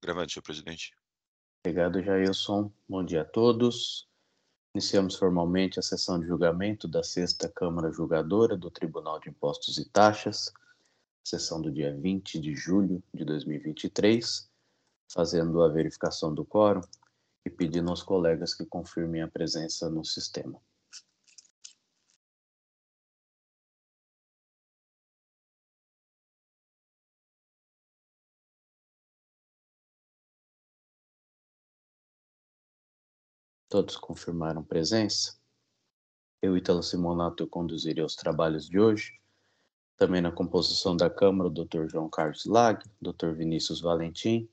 Gravando, senhor presidente. Obrigado, Jailson. Bom dia a todos. Iniciamos formalmente a sessão de julgamento da 6ª Câmara Julgadora do Tribunal de Impostos e Taxas, sessão do dia 20 de julho de 2023, fazendo a verificação do quórum e pedindo aos colegas que confirmem a presença no sistema. Todos confirmaram presença. Eu, Ítalo Simonato, conduzirei os trabalhos de hoje. Também na composição da Câmara, o Dr. João Carlos Lag, Dr. Vinícius Valentim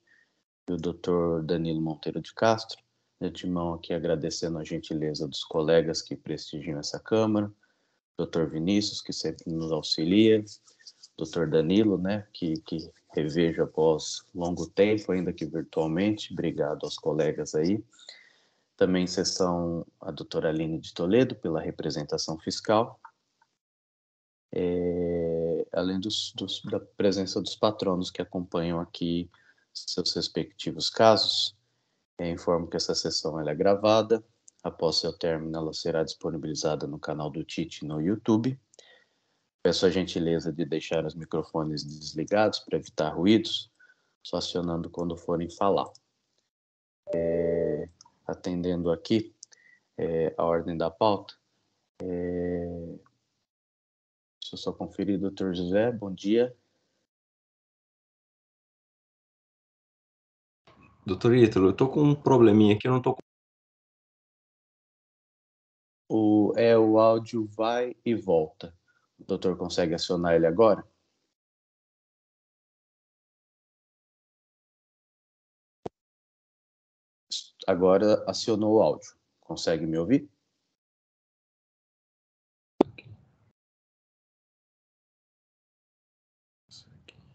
e o Dr. Danilo Monteiro de Castro. De antemão aqui agradecendo a gentileza dos colegas que prestigiam essa Câmara, Dr. Vinícius, que sempre nos auxilia, Dr. Danilo, né, que revejo após longo tempo, ainda que virtualmente. Obrigado aos colegas aí. Também em sessão a doutora Aline de Toledo, pela representação fiscal, além da presença dos patronos que acompanham aqui seus respectivos casos. Informo que essa sessão ela é gravada. Após seu término, ela será disponibilizada no canal do TIT no YouTube. Peço a gentileza de deixar os microfones desligados para evitar ruídos, só acionando quando forem falar. Atendendo aqui a ordem da pauta, deixa eu só conferir, doutor José, bom dia. Doutor Ítalo, eu tô com um probleminha aqui, eu não tô com... O áudio vai e volta. O doutor consegue acionar ele agora? Agora acionou o áudio. Consegue me ouvir?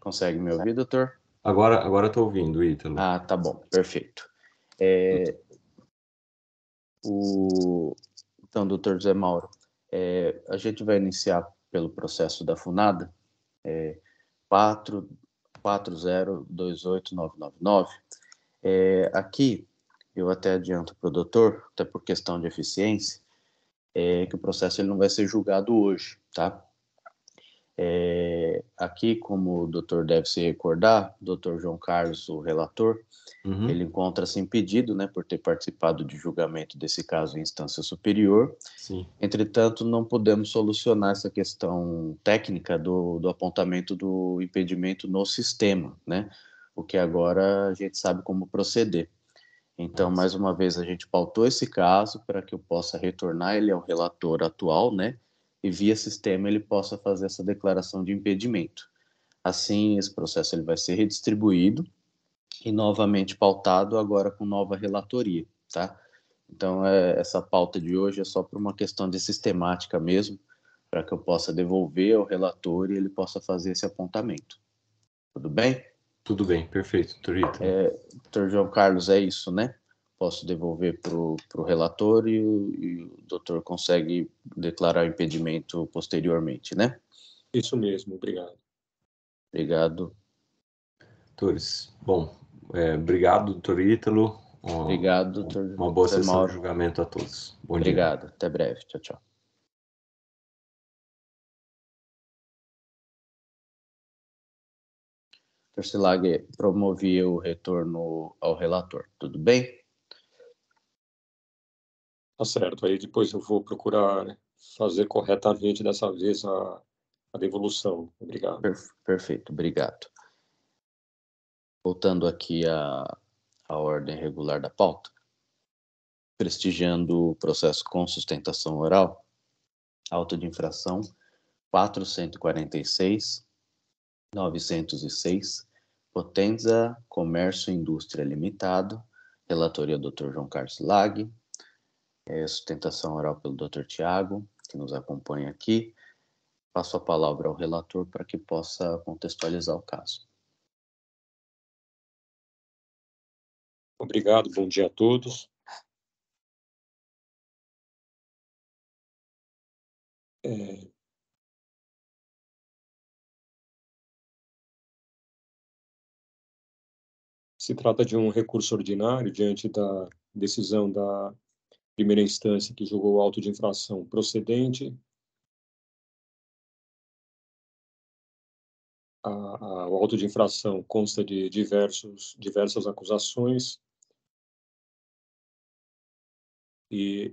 Consegue me ouvir, doutor? Agora eu tô ouvindo, Ítalo. Ah, tá bom, perfeito. Então, doutor José Mauro, a gente vai iniciar pelo processo da FUNADA, 4028999. Aqui, eu até adianto para o doutor, até por questão de eficiência, que o processo ele não vai ser julgado hoje, tá? Aqui, como o doutor deve se recordar, o doutor João Carlos, o relator, ele encontra-se impedido, né, por ter participado de julgamento desse caso em instância superior. Sim. Entretanto, não podemos solucionar essa questão técnica do apontamento do impedimento no sistema, né? O que agora a gente sabe como proceder. Então, mais uma vez, a gente pautou esse caso para que eu possa retornar ele ao relator atual, né? E via sistema ele possa fazer essa declaração de impedimento. Assim, esse processo ele vai ser redistribuído e novamente pautado agora com nova relatoria, tá? Então, essa pauta de hoje é só por uma questão de sistemática mesmo, para que eu possa devolver ao relator e ele possa fazer esse apontamento. Tudo bem? Tudo bem, perfeito, doutor Ítalo. Doutor João Carlos, é isso, né? Posso devolver para o relator e o doutor consegue declarar o impedimento posteriormente, né? Isso mesmo, obrigado. Obrigado. Doutores, bom, obrigado, doutor Ítalo. Obrigado, doutor Uma boa José sessão Mauro. de julgamento a todos. Bom dia. Obrigado, até breve. Tchau, tchau. Dr. Silag, promovi o retorno ao relator. Tudo bem? Tá certo, aí depois eu vou procurar fazer corretamente dessa vez a devolução. Obrigado. Perfeito, obrigado. Voltando aqui à ordem regular da pauta, prestigiando o processo com sustentação oral, auto de infração 446.906, Potenza Comércio e Indústria Limitado, relatoria Dr. João Carlos Lag, sustentação oral pelo Dr. Tiago, que nos acompanha aqui. Passo a palavra ao relator para que possa contextualizar o caso. Obrigado, bom dia a todos. Se trata de um recurso ordinário diante da decisão da primeira instância que julgou o auto de infração procedente. O auto de infração consta de diversas acusações e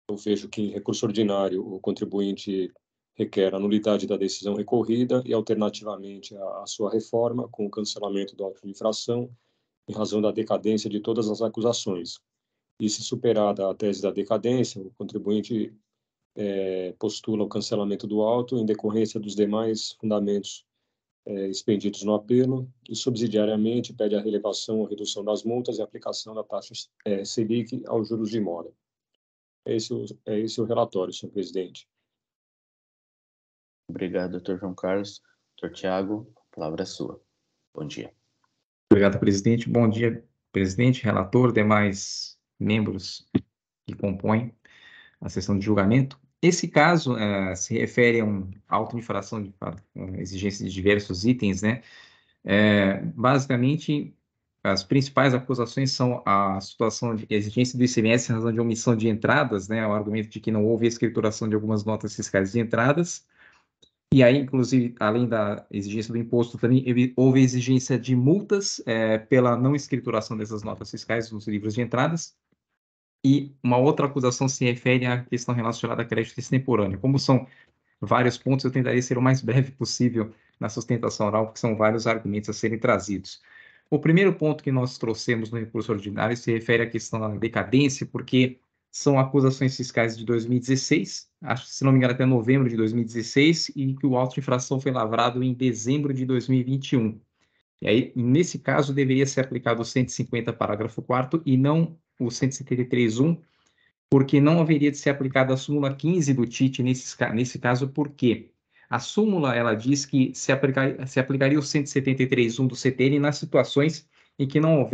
eu vejo que em recurso ordinário o contribuinte requer a nulidade da decisão recorrida e, alternativamente, a sua reforma com o cancelamento do auto de infração em razão da decadência de todas as acusações. E, se superada a tese da decadência, o contribuinte postula o cancelamento do auto em decorrência dos demais fundamentos expendidos no apelo e, subsidiariamente, pede a relevação ou redução das multas e aplicação da taxa Selic aos juros de mora. É esse o relatório, senhor presidente. Obrigado, doutor João Carlos. Doutor Tiago, a palavra é sua. Bom dia. Obrigado, presidente. Bom dia, presidente, relator, demais membros que compõem a sessão de julgamento. Esse caso se refere a um auto de infração de exigência de diversos itens, né? Basicamente, as principais acusações são a situação de exigência do ICMS em razão de omissão de entradas, né? O argumento de que não houve escrituração de algumas notas fiscais de entradas. E aí, inclusive, além da exigência do imposto, também houve exigência de multas pela não escrituração dessas notas fiscais nos livros de entradas. E uma outra acusação se refere à questão relacionada a crédito extemporâneo. Como são vários pontos, eu tentarei ser o mais breve possível na sustentação oral, porque são vários argumentos a serem trazidos. O primeiro ponto que nós trouxemos no recurso ordinário se refere à questão da decadência, porque são acusações fiscais de 2016, acho que, se não me engano, até novembro de 2016, e que o auto de infração foi lavrado em dezembro de 2021. E aí, nesse caso, deveria ser aplicado o 150, parágrafo 4º, e não o 173.1, porque não haveria de ser aplicada a súmula 15 do TIT nesse caso, porque a súmula, ela diz que se aplicaria o 173.1 do CTN nas situações em que não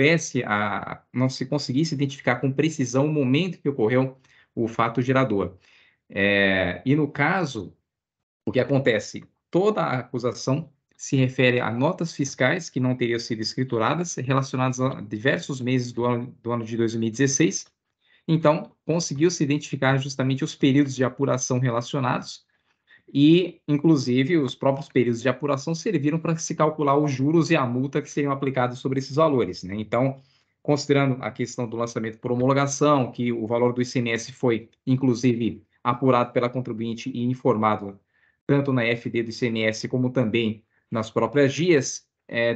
se conseguisse identificar com precisão o momento que ocorreu o fato gerador. E no caso, o que acontece? Toda a acusação se refere a notas fiscais que não teriam sido escrituradas, relacionadas a diversos meses do ano de 2016. Então, conseguiu-se identificar justamente os períodos de apuração relacionados e, inclusive, os próprios períodos de apuração serviram para se calcular os juros e a multa que seriam aplicados sobre esses valores, né? Então, considerando a questão do lançamento por homologação, que o valor do ICMS foi, inclusive, apurado pela contribuinte e informado tanto na FD do ICMS como também nas próprias GIAs,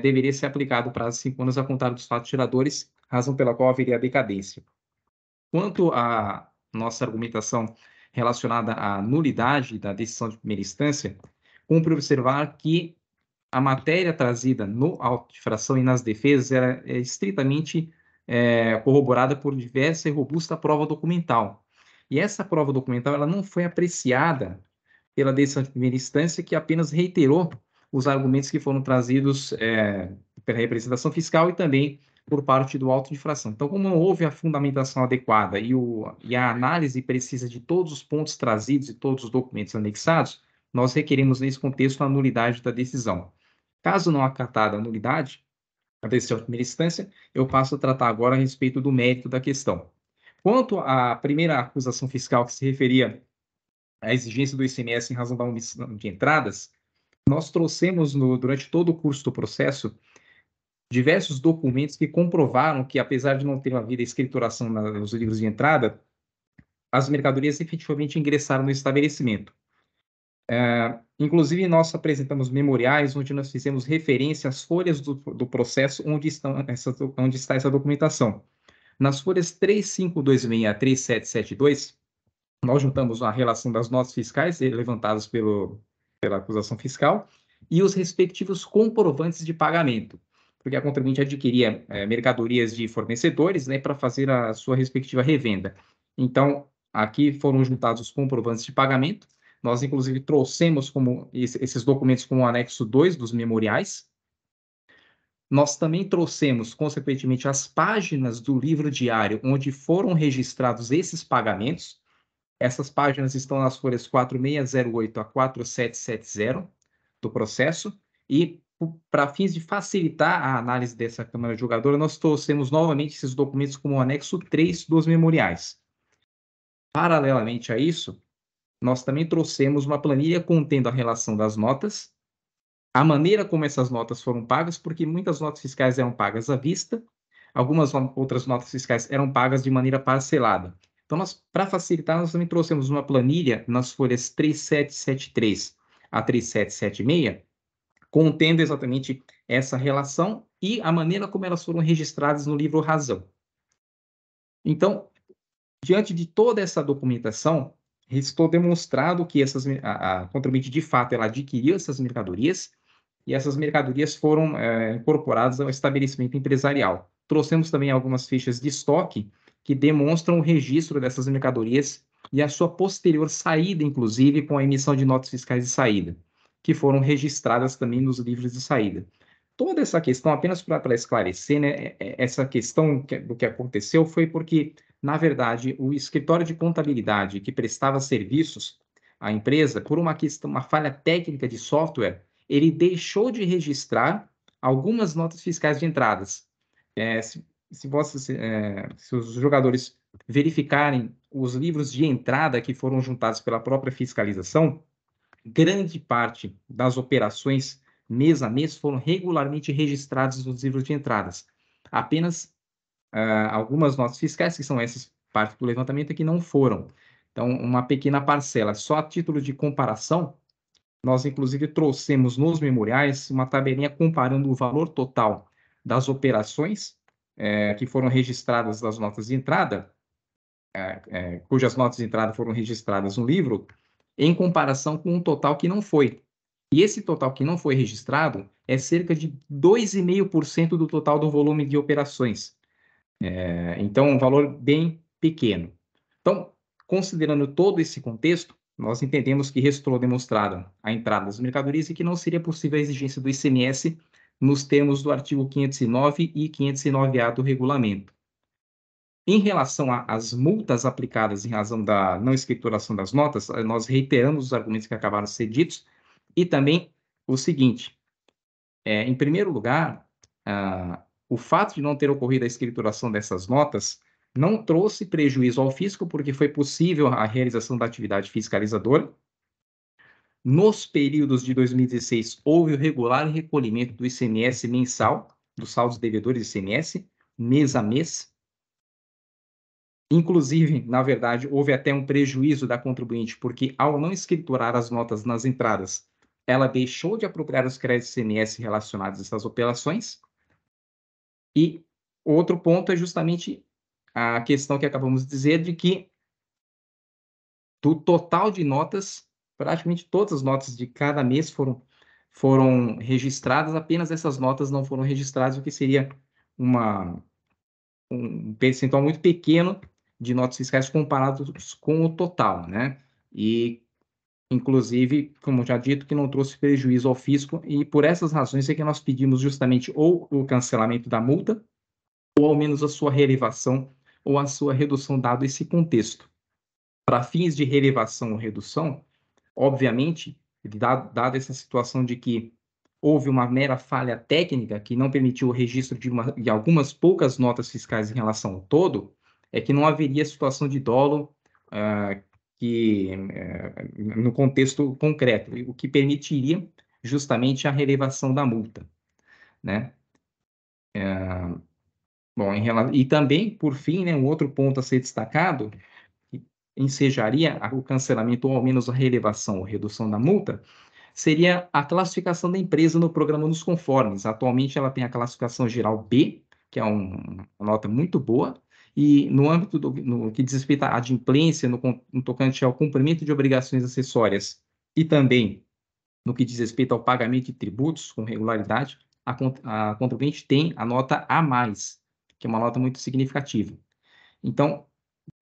deveria ser aplicado o prazo de 5 anos a contar dos fatos geradores, razão pela qual haveria a decadência. Quanto à nossa argumentação relacionada à nulidade da decisão de primeira instância, cumpre observar que a matéria trazida no auto de infração e nas defesas era estritamente corroborada por diversa e robusta prova documental. E essa prova documental ela não foi apreciada pela decisão de primeira instância, que apenas reiterou os argumentos que foram trazidos pela representação fiscal e também por parte do auto de infração. Então, como não houve a fundamentação adequada e a análise precisa de todos os pontos trazidos e todos os documentos anexados, nós requeremos, nesse contexto, a nulidade da decisão. Caso não acatada a nulidade, a decisão de primeira instância, eu passo a tratar agora a respeito do mérito da questão. Quanto à primeira acusação fiscal, que se referia à exigência do ICMS em razão da omissão de entradas, nós trouxemos, durante todo o curso do processo, diversos documentos que comprovaram que, apesar de não ter havido escrituração nos livros de entrada, as mercadorias efetivamente ingressaram no estabelecimento. Inclusive, nós apresentamos memoriais onde nós fizemos referência às folhas do processo onde está essa documentação. Nas folhas 3526 a 3772, nós juntamos a relação das notas fiscais levantadas pela acusação fiscal e os respectivos comprovantes de pagamento, porque a contribuinte adquiria mercadorias de fornecedores, né, para fazer a sua respectiva revenda. Então, aqui foram juntados os comprovantes de pagamento. Nós, inclusive, trouxemos esses documentos como anexo 2 dos memoriais. Nós também trouxemos, consequentemente, as páginas do livro diário onde foram registrados esses pagamentos. Essas páginas estão nas folhas 4608 a 4770 do processo, e para fins de facilitar a análise dessa Câmara Julgadora, nós trouxemos novamente esses documentos como anexo 3 dos memoriais. Paralelamente a isso, nós também trouxemos uma planilha contendo a relação das notas, a maneira como essas notas foram pagas, porque muitas notas fiscais eram pagas à vista, algumas outras notas fiscais eram pagas de maneira parcelada. Então, para facilitar, nós também trouxemos uma planilha nas folhas 3773 a 3776, contendo exatamente essa relação e a maneira como elas foram registradas no livro Razão. Então, diante de toda essa documentação, estou demonstrado que a contribuinte, de fato, ela adquiriu essas mercadorias e essas mercadorias foram incorporadas ao estabelecimento empresarial. Trouxemos também algumas fichas de estoque que demonstram o registro dessas mercadorias e a sua posterior saída, inclusive, com a emissão de notas fiscais de saída, que foram registradas também nos livros de saída. Toda essa questão, apenas para esclarecer, né, essa questão do que aconteceu foi porque, na verdade, o escritório de contabilidade que prestava serviços à empresa, por uma falha técnica de software, ele deixou de registrar algumas notas fiscais de entradas. Se os jogadores verificarem os livros de entrada que foram juntados pela própria fiscalização, grande parte das operações mês a mês foram regularmente registradas nos livros de entradas. Apenas algumas notas fiscais, que são essas parte do levantamento, que não foram. Então, uma pequena parcela. Só a título de comparação, nós, inclusive, trouxemos nos memoriais uma tabelinha comparando o valor total das operações que foram registradas das notas de entrada, cujas notas de entrada foram registradas no livro, em comparação com um total que não foi. E esse total que não foi registrado é cerca de 2,5% do total do volume de operações. Então, um valor bem pequeno. Então, considerando todo esse contexto, nós entendemos que restou demonstrada a entrada das mercadorias e que não seria possível a exigência do ICMS nos termos do artigo 509 e 509-A do regulamento. Em relação às multas aplicadas em razão da não escrituração das notas, nós reiteramos os argumentos que acabaram de ser ditos e também o seguinte: em primeiro lugar, o fato de não ter ocorrido a escrituração dessas notas não trouxe prejuízo ao fisco, porque foi possível a realização da atividade fiscalizadora. Nos períodos de 2016, houve o regular recolhimento do ICMS mensal, dos saldos devedores de ICMS, mês a mês. Inclusive, na verdade, houve até um prejuízo da contribuinte, porque ao não escriturar as notas nas entradas, ela deixou de apropriar os créditos ICMS relacionados a essas operações. E outro ponto é justamente a questão que acabamos de dizer, de que do total de notas, praticamente todas as notas de cada mês foram registradas, apenas essas notas não foram registradas, o que seria um percentual muito pequeno de notas fiscais comparados com o total, né? E, inclusive, como já dito, que não trouxe prejuízo ao fisco, e por essas razões é que nós pedimos justamente ou o cancelamento da multa, ou ao menos a sua relevação ou a sua redução, dado esse contexto. Para fins de relevação ou redução, obviamente, dada essa situação de que houve uma mera falha técnica que não permitiu o registro de algumas poucas notas fiscais em relação ao todo, é que não haveria situação de dolo no contexto concreto, o que permitiria justamente a relevação da multa, né? Bom, e também, por fim, né, um outro ponto a ser destacado, que ensejaria o cancelamento ou ao menos a relevação ou redução da multa, seria a classificação da empresa no programa dos conformes. Atualmente ela tem a classificação geral B, que é uma nota muito boa, e no âmbito no que diz respeito à adimplência, no tocante ao cumprimento de obrigações acessórias e também no que diz respeito ao pagamento de tributos com regularidade, a contribuinte tem a nota A+, que é uma nota muito significativa. Então,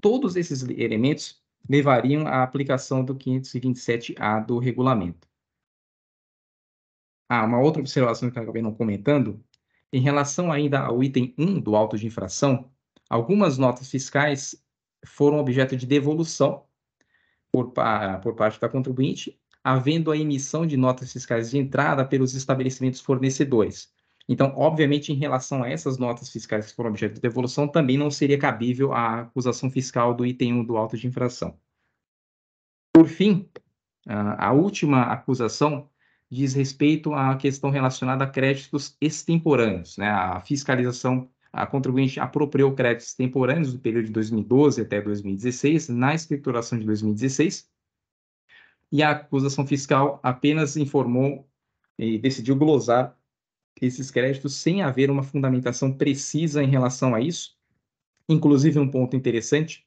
todos esses elementos levariam à aplicação do 527-A do regulamento. Uma outra observação que eu acabei não comentando, em relação ainda ao item 1 do auto de infração, algumas notas fiscais foram objeto de devolução por parte da contribuinte, havendo a emissão de notas fiscais de entrada pelos estabelecimentos fornecedores. Então, obviamente, em relação a essas notas fiscais que foram objeto de devolução, também não seria cabível a acusação fiscal do item 1 do auto de infração. Por fim, a última acusação diz respeito à questão relacionada a créditos extemporâneos, né? A fiscalização, a contribuinte apropriou créditos extemporâneos do período de 2012 até 2016, na escrituração de 2016, e a acusação fiscal apenas informou e decidiu glosar esses créditos sem haver uma fundamentação precisa em relação a isso. Inclusive, um ponto interessante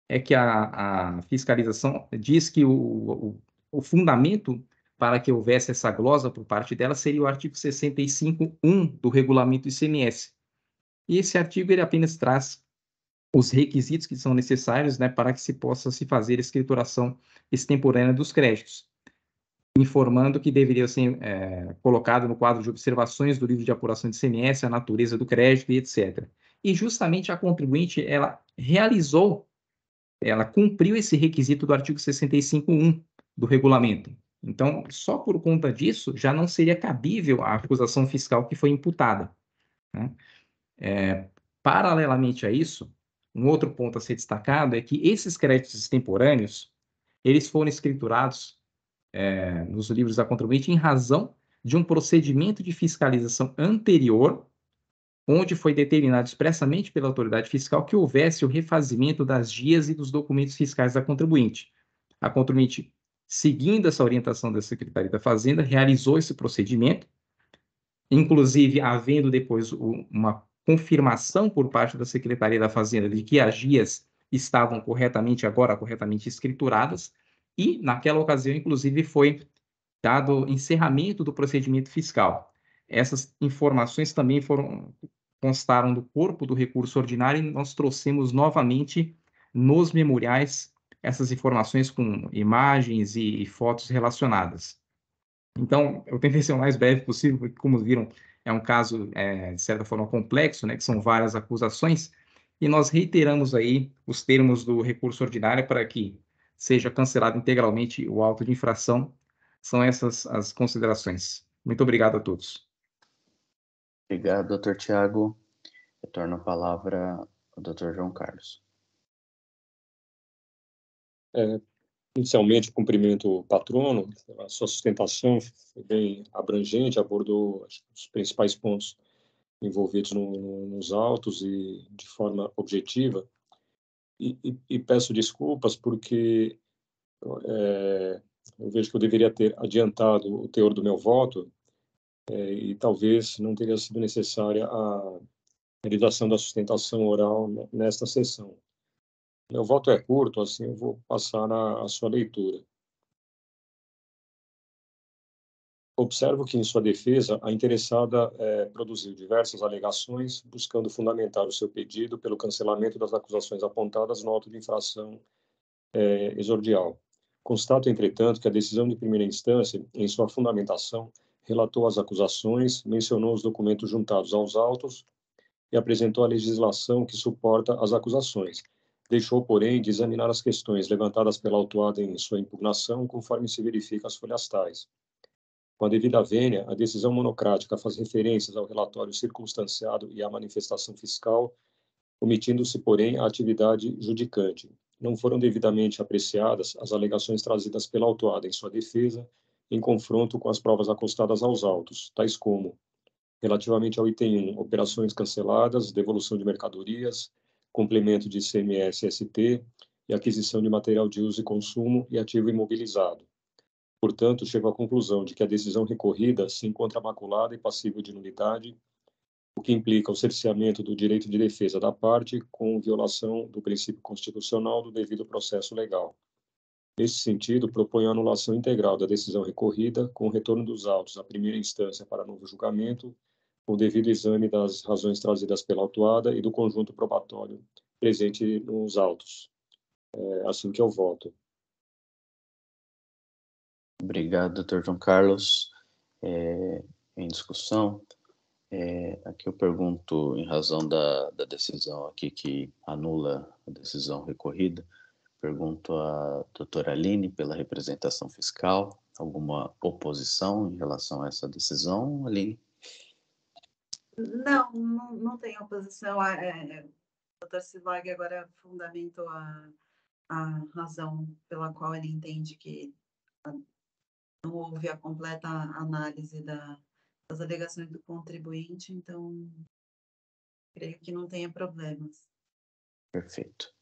é que a fiscalização diz que o fundamento para que houvesse essa glosa por parte dela seria o artigo 65.1 do regulamento ICMS. E esse artigo ele apenas traz os requisitos que são necessários, né, para que se possa se fazer a escrituração extemporânea dos créditos, informando que deveria ser colocado no quadro de observações do livro de apuração de ICMS a natureza do crédito e etc. E justamente a contribuinte, ela cumpriu esse requisito do artigo 65.1 do regulamento. Então, só por conta disso, já não seria cabível a acusação fiscal que foi imputada, né? Paralelamente a isso, um outro ponto a ser destacado é que esses créditos extemporâneos, eles foram escriturados nos livros da contribuinte em razão de um procedimento de fiscalização anterior, onde foi determinado expressamente pela autoridade fiscal que houvesse o refazimento das guias e dos documentos fiscais da contribuinte. A contribuinte, seguindo essa orientação da Secretaria da Fazenda, realizou esse procedimento, inclusive havendo depois uma confirmação por parte da Secretaria da Fazenda de que as guias estavam corretamente escrituradas, e naquela ocasião, inclusive, foi dado encerramento do procedimento fiscal. Essas informações também constaram do corpo do recurso ordinário e nós trouxemos novamente nos memoriais essas informações com imagens e fotos relacionadas. Então, eu tentei ser o mais breve possível, porque, como viram, é um caso, de certa forma, complexo, né, que são várias acusações, e nós reiteramos aí os termos do recurso ordinário para que seja cancelado integralmente o auto de infração. São essas as considerações. Muito obrigado a todos. Obrigado, doutor Tiago. Retorno a palavra ao doutor João Carlos. Inicialmente, cumprimento o patrono, a sua sustentação foi bem abrangente, abordou os principais pontos envolvidos nos autos e de forma objetiva. E peço desculpas porque eu vejo que eu deveria ter adiantado o teor do meu voto e talvez não teria sido necessária a realização da sustentação oral nesta sessão. Meu voto é curto, assim eu vou passar a sua leitura. Observo que, em sua defesa, a interessada produziu diversas alegações, buscando fundamentar o seu pedido pelo cancelamento das acusações apontadas no auto de infração exordial. Constato, entretanto, que a decisão de primeira instância, em sua fundamentação, relatou as acusações, mencionou os documentos juntados aos autos e apresentou a legislação que suporta as acusações. Deixou, porém, de examinar as questões levantadas pela autuada em sua impugnação, conforme se verifica as folhas tais. Com a devida vênia, a decisão monocrática faz referências ao relatório circunstanciado e à manifestação fiscal, omitindo-se, porém, a atividade judicante. Não foram devidamente apreciadas as alegações trazidas pela autuada em sua defesa, em confronto com as provas acostadas aos autos, tais como, relativamente ao item 1, operações canceladas, devolução de mercadorias, complemento de ICMS-ST e aquisição de material de uso e consumo e ativo imobilizado. Portanto, chego à conclusão de que a decisão recorrida se encontra maculada e passível de nulidade, o que implica o cerceamento do direito de defesa da parte com violação do princípio constitucional do devido processo legal. Nesse sentido, proponho a anulação integral da decisão recorrida com o retorno dos autos à primeira instância para novo julgamento, com o devido exame das razões trazidas pela autuada e do conjunto probatório presente nos autos. É assim que eu voto. Obrigado, doutor João Carlos. Em discussão, aqui eu pergunto, em razão da decisão aqui que anula a decisão recorrida, pergunto à doutora Aline pela representação fiscal. alguma oposição em relação a essa decisão, Aline? Não tem oposição. O Dr. Silag agora fundamentou a razão pela qual ele entende que não houve a completa análise das alegações do contribuinte, então creio que não tenha problemas. Perfeito.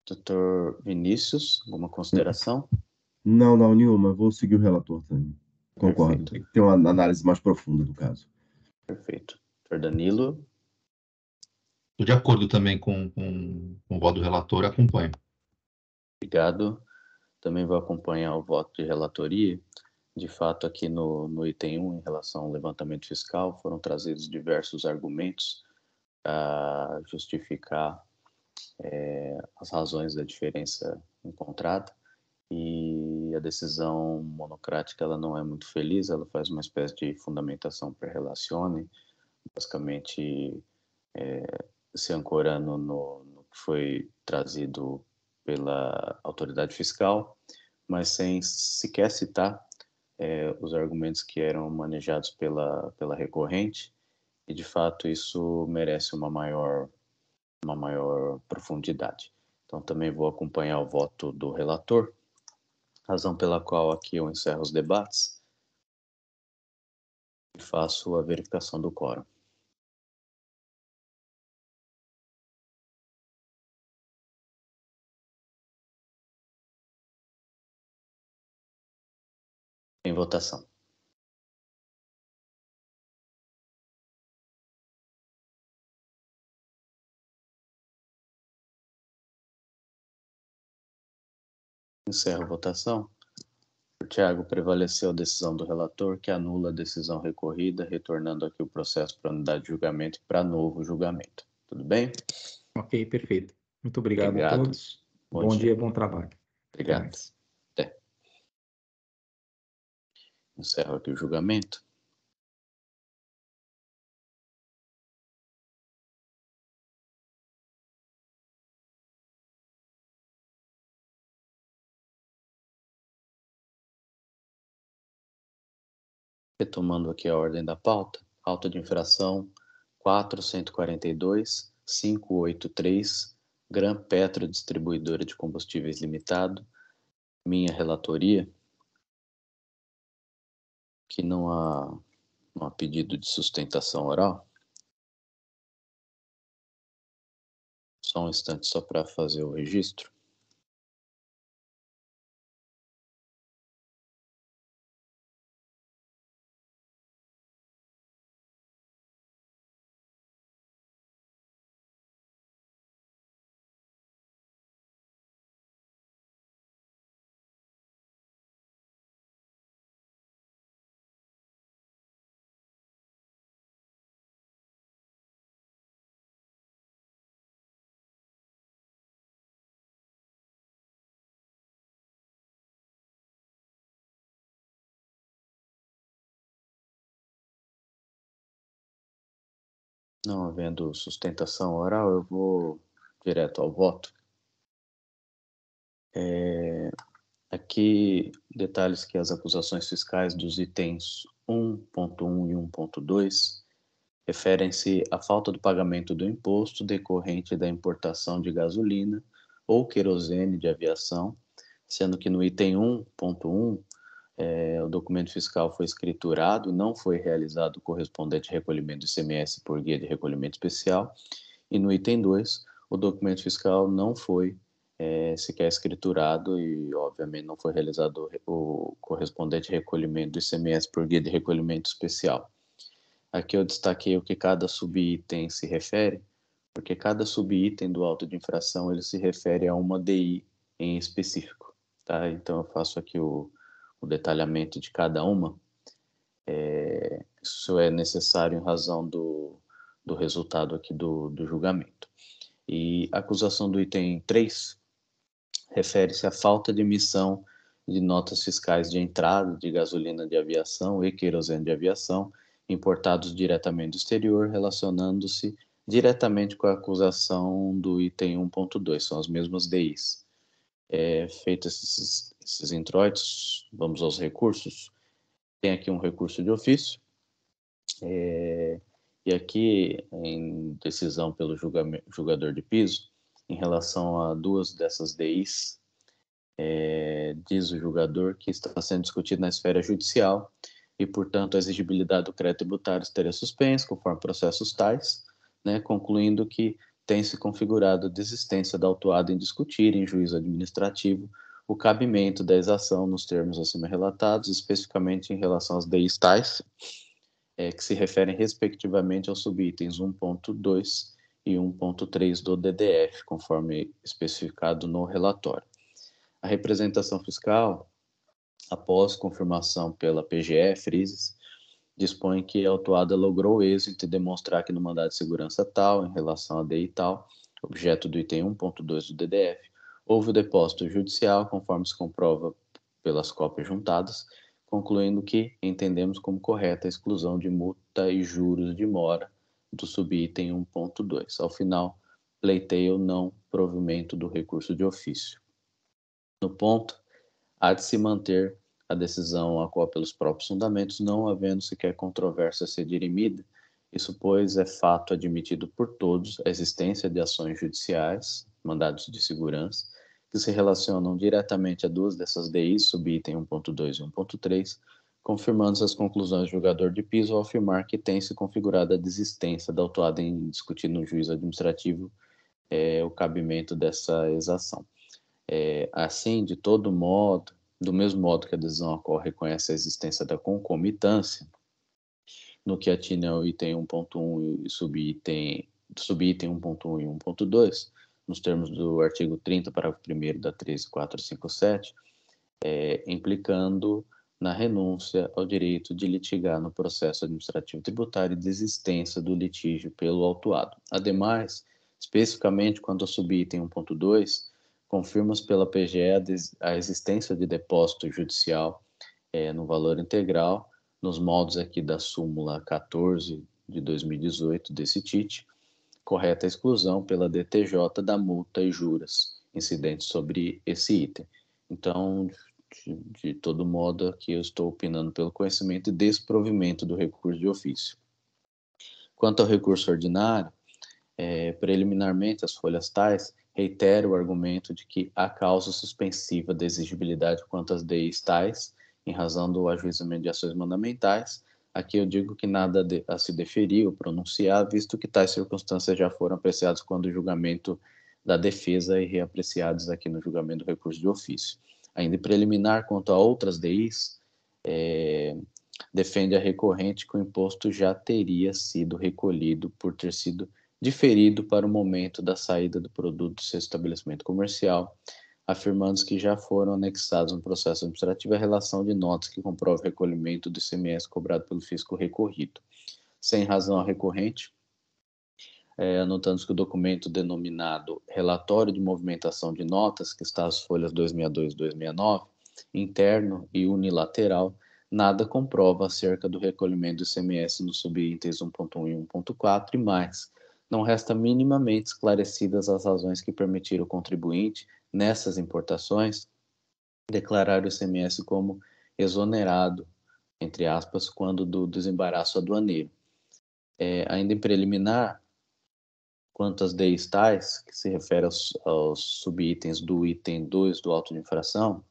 Doutor Vinícius, alguma consideração? Não, nenhuma. Vou seguir o relator também. Concordo. Perfeito. Tem que ter uma análise mais profunda do caso. Perfeito. Doutor Danilo? Estou de acordo também com o voto do relator, acompanho. Obrigado. Também vou acompanhar o voto de relatoria. De fato, aqui no item 1, em relação ao levantamento fiscal, foram trazidos diversos argumentos para justificar as razões da diferença encontrada, e a decisão monocrática ela não é muito feliz, ela faz uma espécie de fundamentação per relazione, basicamente se ancorando no que foi trazido pela autoridade fiscal, mas sem sequer citar os argumentos que eram manejados pela recorrente, e de fato isso merece uma maior profundidade. Então também vou acompanhar o voto do relator, razão pela qual aqui eu encerro os debates e faço a verificação do quórum. Em votação. Encerro a votação. Por Tiago, prevaleceu a decisão do relator, que anula a decisão recorrida, retornando aqui o processo para unidade de julgamento e para novo julgamento. Tudo bem? Ok, perfeito. Muito obrigado a Obrigado. todos. Bom dia, bom trabalho. Obrigado. Até. Encerro aqui o julgamento. Retomando aqui a ordem da pauta, auto de infração 4.142.583, Gran Petro Distribuidora de Combustíveis Limitado, minha relatoria, que não há pedido de sustentação oral. Só um instante só para fazer o registro. Não havendo sustentação oral, eu vou direto ao voto. Aqui, detalhes que as acusações fiscais dos itens 1.1 e 1.2 referem-se à falta do pagamento do imposto decorrente da importação de gasolina ou querosene de aviação, sendo que no item 1.1 o documento fiscal foi escriturado e não foi realizado o correspondente recolhimento do ICMS por guia de recolhimento especial, e no item 2 o documento fiscal não foi sequer escriturado e, obviamente, não foi realizado o correspondente recolhimento do ICMS por guia de recolhimento especial. Aqui eu destaquei o que cada subitem se refere, porque cada subitem do auto de infração ele se refere a uma DI em específico, tá? Então eu faço aqui o detalhamento de cada uma. Isso é necessário em razão do resultado aqui do julgamento. E a acusação do item 3 refere-se à falta de emissão de notas fiscais de entrada de gasolina de aviação e querosene de aviação importados diretamente do exterior, relacionando-se diretamente com a acusação do item 1.2, são as mesmas DIs. Feitos esses introitos. Vamos aos recursos. Tem aqui um recurso de ofício, e aqui, em decisão pelo julgador de piso, em relação a duas dessas DIs, diz o julgador que está sendo discutido na esfera judicial e, portanto, a exigibilidade do crédito tributário estaria suspensa, conforme processos tais, né, concluindo que tem se configurado a desistência da autuada em discutir em juízo administrativo o cabimento da exação nos termos acima relatados, especificamente em relação às DIs tais, que se referem respectivamente aos subitens 1.2 e 1.3 do DDF, conforme especificado no relatório. A representação fiscal, após confirmação pela PGE, Frises, dispõe que a autuada logrou êxito em demonstrar que no mandado de segurança tal, em relação a DI tal, objeto do item 1.2 do DDF, houve o depósito judicial, conforme se comprova pelas cópias juntadas, concluindo que entendemos como correta a exclusão de multa e juros de mora do subitem 1.2. Ao final, pleiteio não provimento do recurso de ofício. No ponto, há de se manter a decisão a qual pelos próprios fundamentos, não havendo sequer controvérsia a ser dirimida, isso, pois, é fato admitido por todos a existência de ações judiciais, mandados de segurança, que se relacionam diretamente a duas dessas DIs, subitem 1.2 e 1.3, confirmando as conclusões do julgador de piso ao afirmar que tem se configurado a desistência da autuada em discutir no juízo administrativo o cabimento dessa exação. Assim, de todo modo, do mesmo modo que a decisão a qual reconhece a existência da concomitância, no que atina ao item 1.1 e subitem 1.1 e 1.2, nos termos do artigo 30, parágrafo 1º da 13457, implicando na renúncia ao direito de litigar no processo administrativo tributário e desistência do litígio pelo autuado. Ademais, especificamente quanto ao subitem 1.2, confirma-se pela PGE a existência de depósito judicial no valor integral, nos moldes aqui da súmula 14 de 2018 desse TIT, correta a exclusão pela DTJ da multa e juros incidentes sobre esse item. Então, de todo modo, aqui eu estou opinando pelo conhecimento e desprovimento do recurso de ofício. Quanto ao recurso ordinário, preliminarmente, as folhas tais reitera o argumento de que há causa suspensiva da exigibilidade quanto às DIs tais, em razão do ajuizamento de ações mandamentais. Aqui eu digo que nada a se deferir ou pronunciar, visto que tais circunstâncias já foram apreciadas quando o julgamento da defesa e reapreciados aqui no julgamento do recurso de ofício. Ainda em preliminar, quanto a outras DIs, defende a recorrente que o imposto já teria sido recolhido por ter sido diferido para o momento da saída do produto do seu estabelecimento comercial, afirmando que já foram anexados no processo administrativo a relação de notas que comprova o recolhimento do ICMS cobrado pelo fisco recorrido. Sem razão a recorrente, anotando que o documento denominado Relatório de Movimentação de Notas, que está às folhas 262 e 269, interno e unilateral, nada comprova acerca do recolhimento do ICMS nos subitens 1.1 e 1.4 e mais. Não resta minimamente esclarecidas as razões que permitiram ao contribuinte, nessas importações, declarar o ICMS como exonerado, entre aspas, quando do desembaraço aduaneiro. Ainda em preliminar, quanto às DIs tais, que se refere aos subitens do item 2 do auto de infração,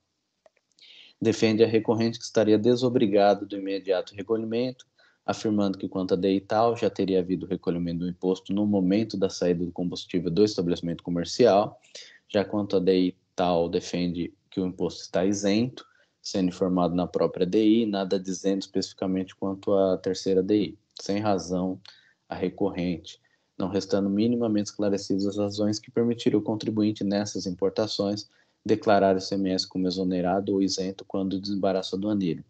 defende a recorrente que estaria desobrigado do imediato recolhimento, afirmando que quanto a DI tal, já teria havido recolhimento do imposto no momento da saída do combustível do estabelecimento comercial, já quanto a DI tal defende que o imposto está isento, sendo informado na própria DI, nada dizendo especificamente quanto à terceira DI, sem razão a recorrente, não restando minimamente esclarecidas as razões que permitiram ao contribuinte nessas importações declarar o ICMS como exonerado ou isento quando desembaraço aduaneiro.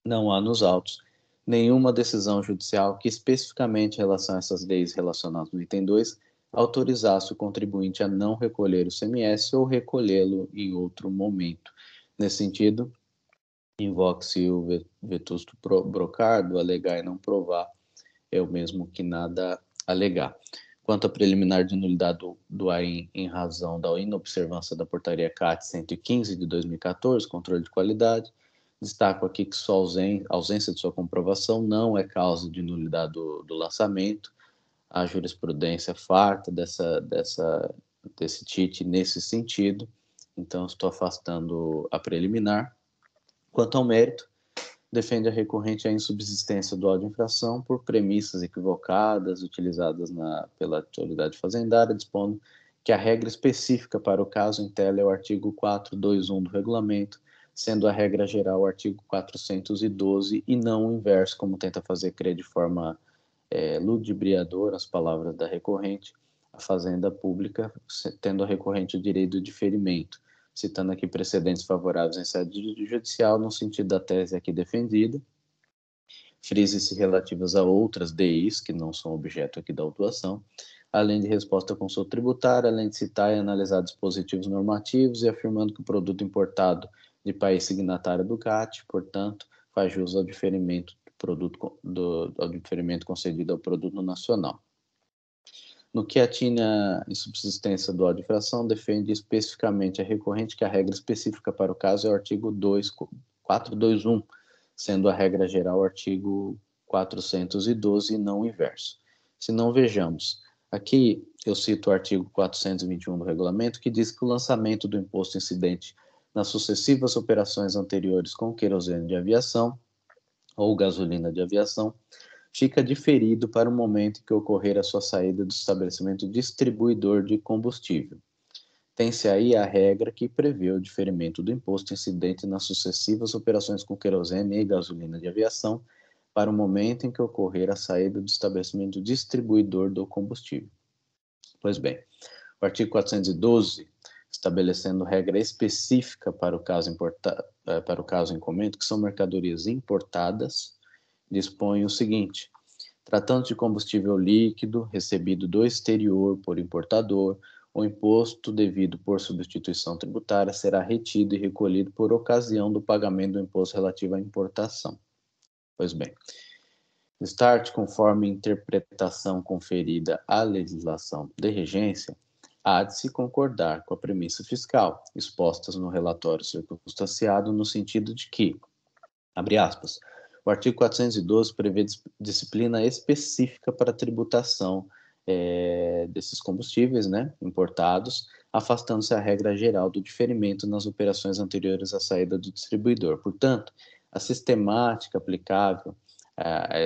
Não há nos autos nenhuma decisão judicial que especificamente em relação a essas DIs relacionadas no item 2 autorizasse o contribuinte a não recolher o ICMS ou recolhê-lo em outro momento. Nesse sentido, invoque-se o vetusto brocardo, alegar e não provar é o mesmo que nada alegar. Quanto à preliminar de nulidade do AIN em razão da inobservância da portaria CAT 115 de 2014, controle de qualidade, destaco aqui que sua ausência de sua comprovação não é causa de nulidade do lançamento. A jurisprudência farta desse TIT nesse sentido, então estou afastando a preliminar. Quanto ao mérito, defende a recorrente a insubsistência do auto de infração por premissas equivocadas utilizadas pela autoridade fazendária, dispondo que a regra específica para o caso em tela é o artigo 421 do regulamento, sendo a regra geral o artigo 412 e não o inverso, como tenta fazer crer de forma ludibriadora as palavras da recorrente, a fazenda pública tendo a recorrente o direito de diferimento, citando aqui precedentes favoráveis em sede judicial no sentido da tese aqui defendida, frise-se relativas a outras DIs, que não são objeto aqui da autuação, além de resposta à consulta tributária, além de citar e analisar dispositivos normativos e afirmando que o produto importado de país signatário do CAT, portanto, faz jus ao diferimento ao diferimento concedido ao produto nacional. No que atine à insubsistência do auto de infração, defende especificamente a recorrente que a regra específica para o caso é o artigo 421, sendo a regra geral o artigo 412 e não o inverso. Se não, vejamos. Aqui eu cito o artigo 421 do regulamento, que diz que o lançamento do imposto incidente nas sucessivas operações anteriores com querosene de aviação ou gasolina de aviação fica diferido para o momento em que ocorrer a sua saída do estabelecimento distribuidor de combustível. Tem-se aí a regra que prevê o diferimento do imposto incidente nas sucessivas operações com querosene e gasolina de aviação para o momento em que ocorrer a saída do estabelecimento distribuidor do combustível. Pois bem, o artigo 412, estabelecendo regra específica para o caso em comento, que são mercadorias importadas, dispõe o seguinte: tratando de combustível líquido recebido do exterior por importador, o imposto devido por substituição tributária será retido e recolhido por ocasião do pagamento do imposto relativo à importação. Pois bem, start, conforme interpretação conferida à legislação de regência, há de se concordar com a premissa fiscal, expostas no relatório circunstanciado, no sentido de que, abre aspas, o artigo 412 prevê disciplina específica para a tributação desses combustíveis, importados, afastando-se a regra geral do diferimento nas operações anteriores à saída do distribuidor. Portanto, a sistemática aplicável a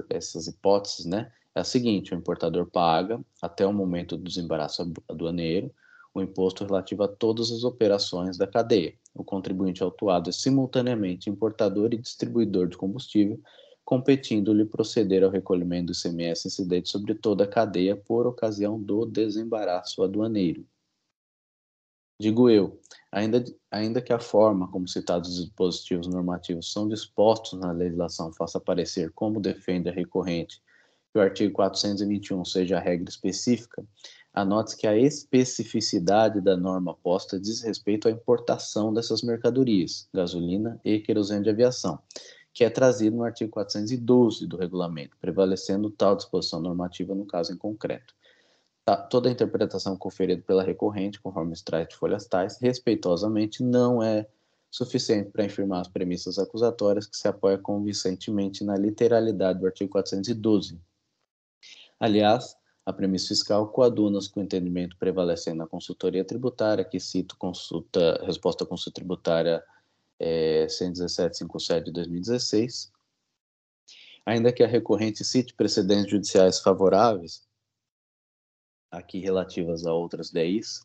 essas hipóteses, é a seguinte: o importador paga, até o momento do desembaraço aduaneiro, o imposto relativo a todas as operações da cadeia. O contribuinte autuado é simultaneamente importador e distribuidor de combustível, competindo-lhe proceder ao recolhimento do ICMS incidente sobre toda a cadeia por ocasião do desembaraço aduaneiro. Digo eu, ainda que a forma como citados os dispositivos normativos são dispostos na legislação faça parecer, como defende a recorrente, que o artigo 421 seja a regra específica, anote-se que a especificidade da norma posta diz respeito à importação dessas mercadorias, gasolina e querosene de aviação, que é trazido no artigo 412 do regulamento, prevalecendo tal disposição normativa no caso em concreto. Toda a interpretação conferida pela recorrente, conforme extrai de folhas tais, respeitosamente não é suficiente para afirmar as premissas acusatórias que se apoia convincentemente na literalidade do artigo 412. Aliás, a premissa fiscal coaduna com o entendimento prevalecendo na consultoria tributária, que cito resposta à consulta tributária 11757 de 2016. Ainda que a recorrente cite precedentes judiciais favoráveis, aqui relativas a outras DIs,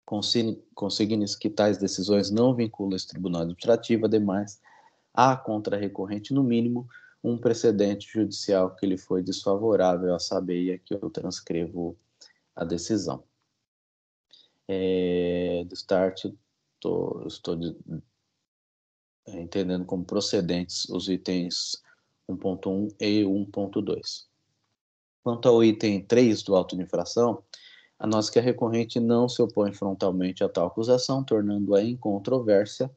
consigne-se que tais decisões não vinculam esse tribunal administrativo, ademais, há contra a recorrente, no mínimo, um precedente judicial que lhe foi desfavorável, a saber, e aqui eu transcrevo a decisão. Do start, estou entendendo como procedentes os itens 1.1 e 1.2. Quanto ao item 3 do auto de infração, anota que a recorrente não se opõe frontalmente a tal acusação, tornando-a incontroversa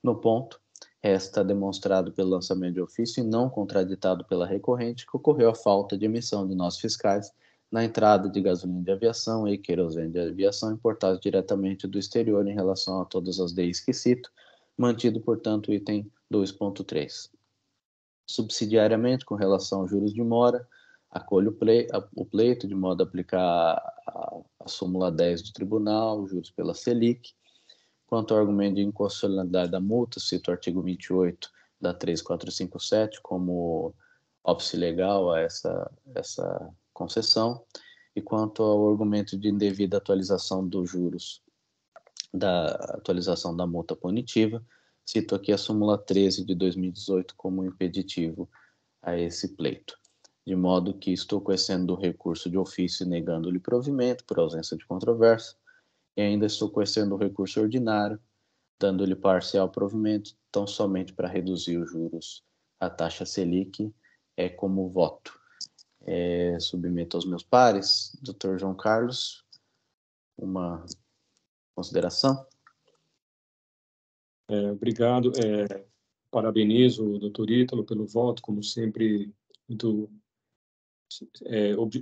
no ponto resta demonstrado pelo lançamento de ofício e não contraditado pela recorrente que ocorreu a falta de emissão de notas fiscais na entrada de gasolina de aviação e querosene de aviação importados diretamente do exterior em relação a todas as DIs que cito, mantido, portanto, o item 2.3. Subsidiariamente, com relação aos juros de mora, acolho o pleito de modo a aplicar a súmula 10 do tribunal, juros pela Selic. Quanto ao argumento de inconstitucionalidade da multa, cito o artigo 28 da 3457 como óbice legal a essa concessão. E quanto ao argumento de indevida atualização dos juros, da atualização da multa punitiva, cito aqui a súmula 13 de 2018 como impeditivo a esse pleito. De modo que estou conhecendo do recurso de ofício negando-lhe provimento por ausência de controvérsia, e ainda estou conhecendo o recurso ordinário, dando-lhe parcial provimento, tão somente para reduzir os juros à taxa Selic, como voto. Submeto aos meus pares, Dr. João Carlos, uma consideração? Obrigado. Parabenizo o Dr. Ítalo pelo voto, como sempre, muito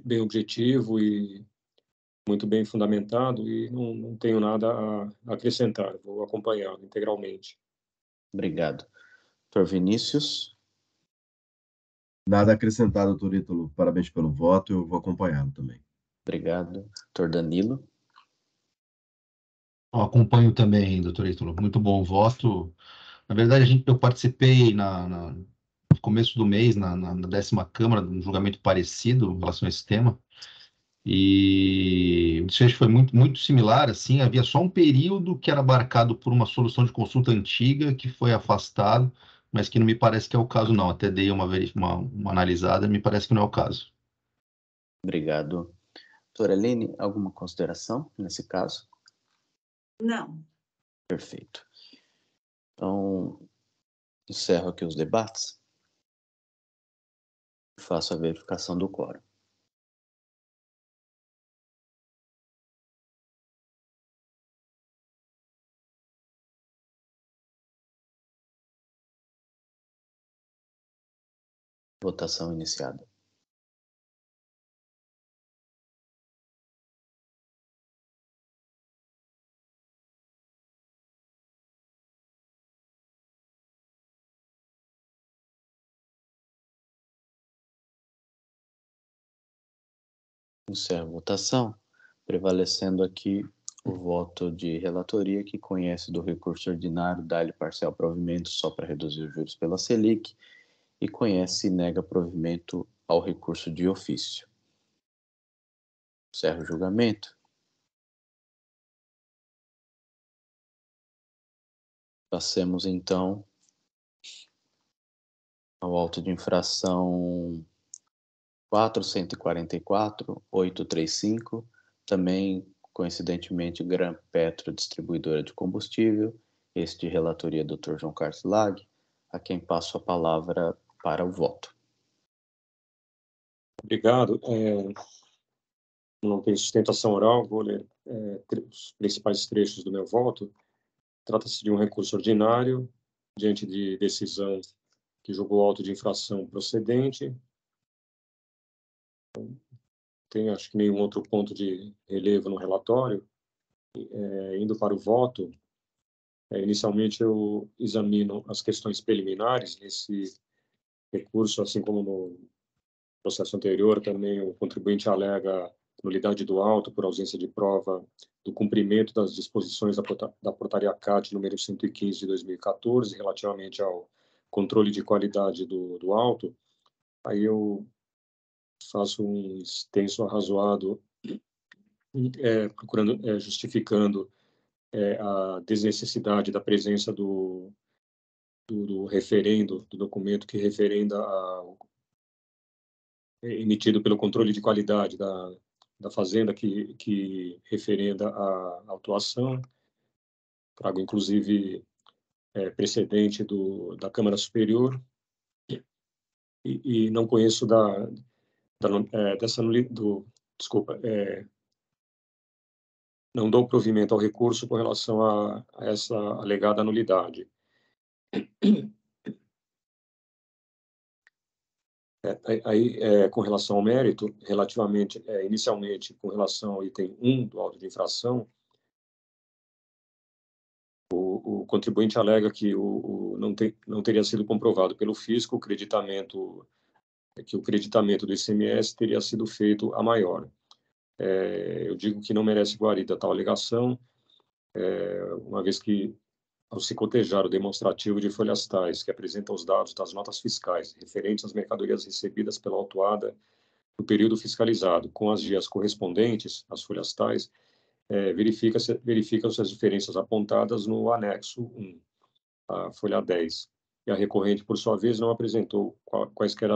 bem objetivo e muito bem fundamentado, e não tenho nada a acrescentar, vou acompanhá-lo integralmente. Obrigado. Dr. Vinícius? Nada a acrescentar, doutor Ítalo. Parabéns pelo voto, eu vou acompanhá-lo também. Obrigado. Dr. Danilo? Eu acompanho também, doutor Ítalo. Muito bom voto. Na verdade, eu participei no começo do mês, na 10ª Câmara, de um julgamento parecido em relação a esse tema. E o desfecho foi muito similar, assim, havia só um período que era abarcado por uma solução de consulta antiga que foi afastado, mas que não me parece que é o caso, não. Até dei uma analisada, me parece que não é o caso. Obrigado. Doutora Aline, alguma consideração nesse caso? Não. Perfeito. Então, encerro aqui os debates e faço a verificação do quórum. Votação iniciada. Encerro a votação, prevalecendo aqui o voto de relatoria, que conhece do recurso ordinário, dá-lhe parcial provimento só para reduzir os juros pela Selic, e conhece e nega provimento ao recurso de ofício. Encerro o julgamento. Passemos, então, ao auto de infração 444.835, também, coincidentemente, Gran Petro Distribuidora de Combustível, este de relatoria Dr. João Carlos Lag, a quem passo a palavra para o voto. Obrigado. Não tem sustentação oral, vou ler os principais trechos do meu voto. Trata-se de um recurso ordinário, diante de decisão que julgou auto de infração procedente. Tem, acho que, nenhum outro ponto de relevo no relatório. Indo para o voto, inicialmente eu examino as questões preliminares nesse recurso, assim como no processo anterior, também o contribuinte alega nulidade do auto por ausência de prova do cumprimento das disposições da portaria CAT número 115 de 2014, relativamente ao controle de qualidade do auto. Aí eu faço um extenso arrazoado justificando a desnecessidade da presença do referendo, do documento que referenda emitido pelo controle de qualidade da fazenda que referenda a autuação. Trago, inclusive, precedente da Câmara Superior e não conheço não dou provimento ao recurso com relação a essa alegada nulidade. Com relação ao mérito, inicialmente, com relação ao item 1 do auto de infração, o contribuinte alega que não teria sido comprovado pelo fisco que o creditamento do ICMS teria sido feito a maior. Eu digo que não merece guarida tal alegação, uma vez que, ao se cotejar o demonstrativo de folhas tais, que apresenta os dados das notas fiscais referentes às mercadorias recebidas pela autuada no período fiscalizado, com as dias correspondentes às folhas tais, verificam-se as diferenças apontadas no anexo 1, a folha 10. E a recorrente, por sua vez, não apresentou quaisquer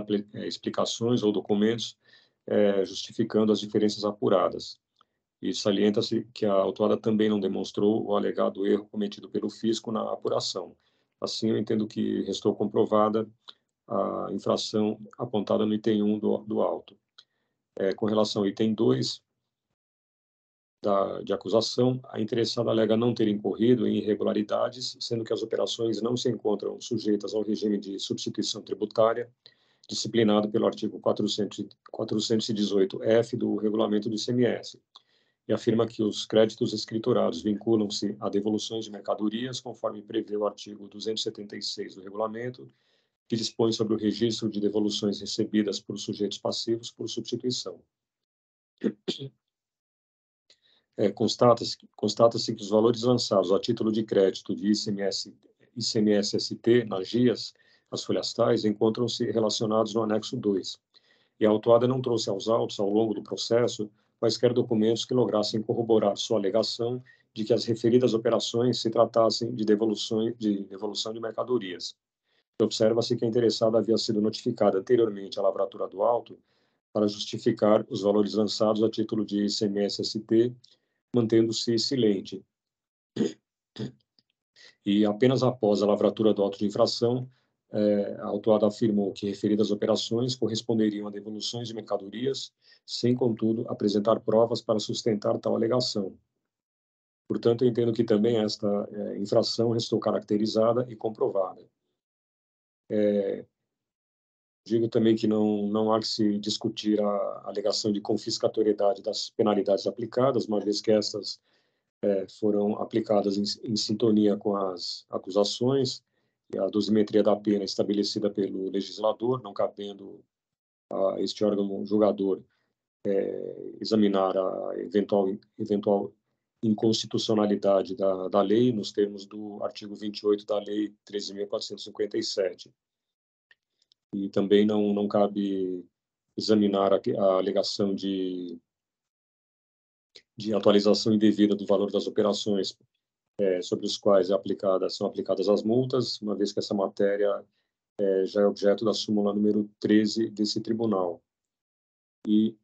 explicações ou documentos justificando as diferenças apuradas. E salienta-se que a autuada também não demonstrou o alegado erro cometido pelo fisco na apuração. Assim, eu entendo que restou comprovada a infração apontada no item 1 do auto. Com relação ao item 2 de acusação, a interessada alega não ter incorrido em irregularidades, sendo que as operações não se encontram sujeitas ao regime de substituição tributária, disciplinado pelo artigo 418-F do Regulamento do ICMS, e afirma que os créditos escriturados vinculam-se a devoluções de mercadorias, conforme prevê o artigo 276 do regulamento, que dispõe sobre o registro de devoluções recebidas por sujeitos passivos por substituição. Constata-se que os valores lançados a título de crédito de ICMS-ST nas GIAs, as folhas tais, encontram-se relacionados no anexo 2, e a autuada não trouxe aos autos, ao longo do processo, quaisquer documentos que lograssem corroborar sua alegação de que as referidas operações se tratassem de devolução de mercadorias. Observa-se que a interessada havia sido notificada anteriormente à lavratura do auto para justificar os valores lançados a título de ICMS-ST, mantendo-se silente. E apenas após a lavratura do auto de infração, a autuada afirmou que referidas operações corresponderiam a devoluções de mercadorias, sem, contudo, apresentar provas para sustentar tal alegação. Portanto, eu entendo que também esta infração restou caracterizada e comprovada. Digo também que não há que se discutir a alegação de confiscatoriedade das penalidades aplicadas, uma vez que estas foram aplicadas em sintonia com as acusações e a dosimetria da pena estabelecida pelo legislador, não cabendo a este órgão julgador examinar a eventual inconstitucionalidade da lei, nos termos do artigo 28 da Lei 13.457. E também não cabe examinar a alegação de atualização indevida do valor das operações sobre os quais são aplicadas as multas, uma vez que essa matéria já é objeto da súmula número 13 desse tribunal. E,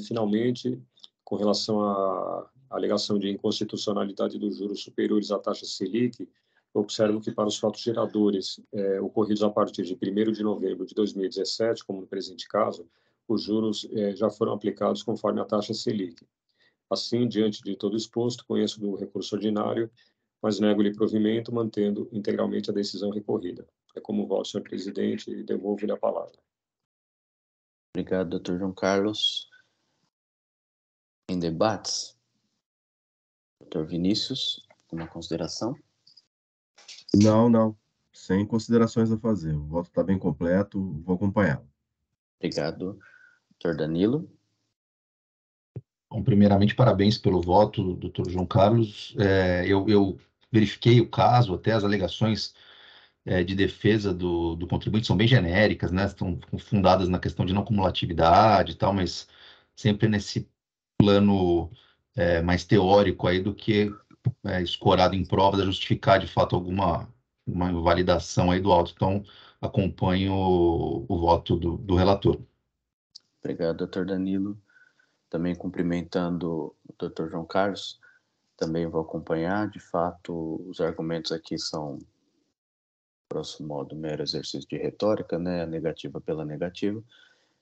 finalmente, com relação à alegação de inconstitucionalidade dos juros superiores à taxa Selic, observo que para os fatos geradores ocorridos a partir de 1º de novembro de 2017, como no presente caso, os juros já foram aplicados conforme a taxa Selic. Assim, diante de todo exposto, conheço do recurso ordinário, mas nego-lhe provimento, mantendo integralmente a decisão recorrida. É como voto, senhor presidente, e devolvo-lhe a palavra. Obrigado, doutor João Carlos. Em debates? Doutor Vinícius, alguma consideração? Não. Sem considerações a fazer. O voto está bem completo, vou acompanhá-lo. Obrigado. Doutor Danilo? Bom, primeiramente, parabéns pelo voto, doutor João Carlos. Eu verifiquei o caso, até as alegações de defesa do contribuinte são bem genéricas, né? Estão fundadas na questão de não cumulatividade e tal, mas sempre nesse plano mais teórico aí do que escorado em provas a justificar de fato uma invalidação aí do auto. Então, acompanho o voto do relator. Obrigado, doutor Danilo. Também cumprimentando o doutor João Carlos, também vou acompanhar. De fato, os argumentos aqui são, grosso modo, mero exercício de retórica, né? A negativa pela negativa.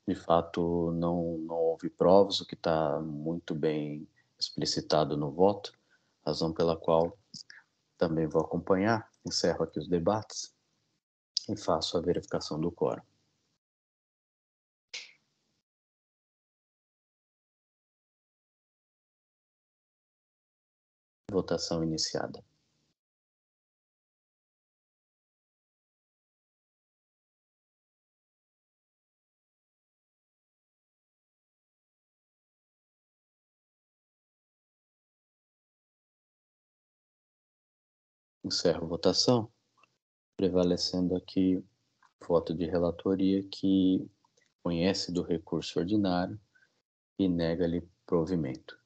De fato, não houve provas, o que está muito bem explicitado no voto, razão pela qual também vou acompanhar. Encerro aqui os debates. E faço a verificação do quórum. Votação iniciada. Encerro a votação, prevalecendo aqui voto de relatoria que conhece do recurso ordinário e nega-lhe provimento.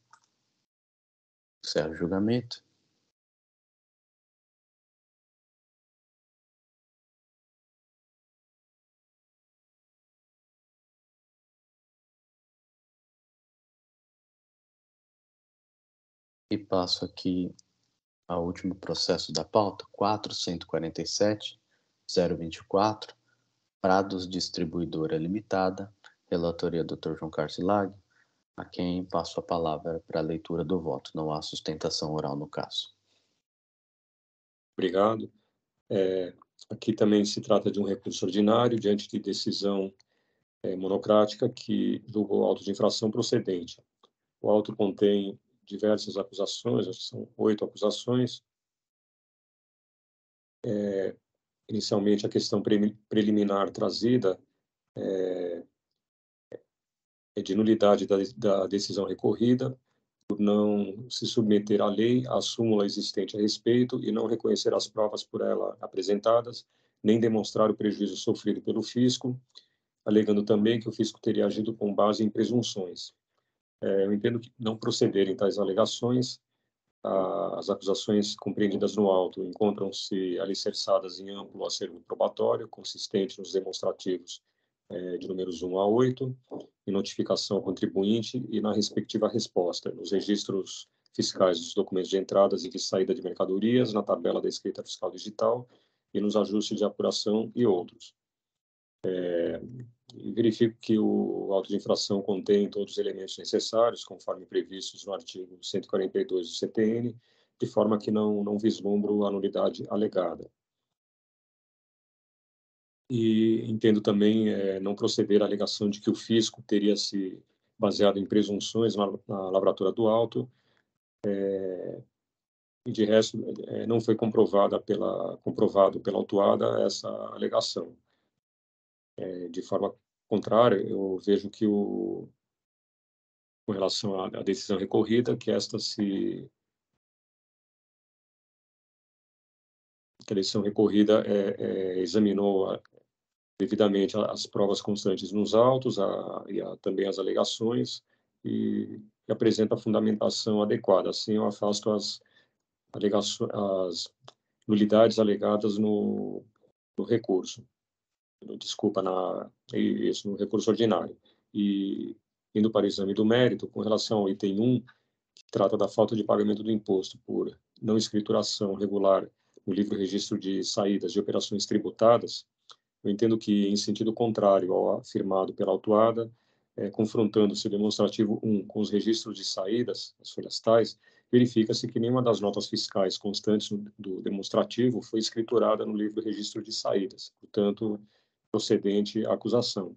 Encerro o julgamento. E passo aqui ao último processo da pauta, 447-024, Prados Distribuidora Limitada, relatoria Dr. João Carlos Lag, a quem passo a palavra para a leitura do voto. Não há sustentação oral no caso. Obrigado. Aqui também se trata de um recurso ordinário diante de decisão monocrática que julgou auto de infração procedente. O auto contém diversas acusações, acho que são 8 acusações. Inicialmente, a questão preliminar trazida é de nulidade da decisão recorrida, por não se submeter à lei, à súmula existente a respeito e não reconhecer as provas por ela apresentadas, nem demonstrar o prejuízo sofrido pelo fisco, alegando também que o fisco teria agido com base em presunções. Eu entendo que não procederem tais alegações. As acusações compreendidas no auto encontram-se alicerçadas em amplo acervo probatório, consistente nos demonstrativos de números 1 a 8, em notificação ao contribuinte e na respectiva resposta, nos registros fiscais dos documentos de entradas e de saída de mercadorias, na tabela da escrita fiscal digital e nos ajustes de apuração e outros. E verifico que o auto de infração contém todos os elementos necessários, conforme previstos no artigo 142 do CTN, de forma que não vislumbro a nulidade alegada. E entendo também não proceder à alegação de que o fisco teria se baseado em presunções na lavratura do auto, e de resto não foi comprovado pela autuada essa alegação. De forma contrária, eu vejo que com relação à decisão recorrida, que a decisão recorrida examinou devidamente as provas constantes nos autos também as alegações e apresenta a fundamentação adequada. Assim, eu afasto as nulidades alegadas no recurso. Desculpa, no recurso ordinário. E, indo para o exame do mérito, com relação ao item 1, que trata da falta de pagamento do imposto por não escrituração regular no livro registro de saídas de operações tributadas, eu entendo que, em sentido contrário ao afirmado pela autuada, confrontando-se o demonstrativo 1 com os registros de saídas, as folhas tais, verifica-se que nenhuma das notas fiscais constantes do demonstrativo foi escriturada no livro registro de saídas, portanto, procedente à acusação.